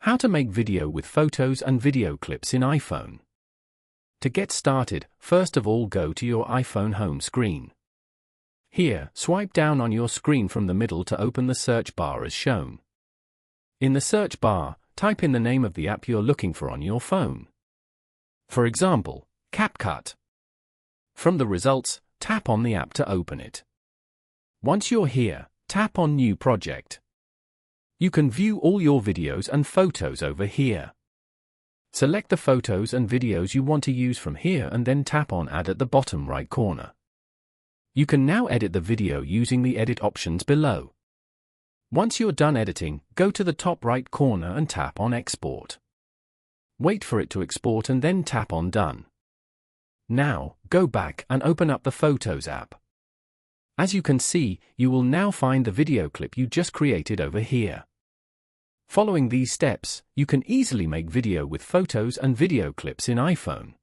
How to make video with photos and video clips in iPhone. To get started, first of all go to your iPhone home screen. Here, swipe down on your screen from the middle to open the search bar as shown. In the search bar, type in the name of the app you're looking for on your phone. For example, CapCut. From the results, tap on the app to open it. Once you're here, tap on New Project. You can view all your videos and photos over here. Select the photos and videos you want to use from here and then tap on Add at the bottom right corner. You can now edit the video using the edit options below. Once you're done editing, go to the top right corner and tap on Export. Wait for it to export and then tap on Done. Now, go back and open up the Photos app. As you can see, you will now find the video clip you just created over here. Following these steps, you can easily make video with photos and video clips in iPhone.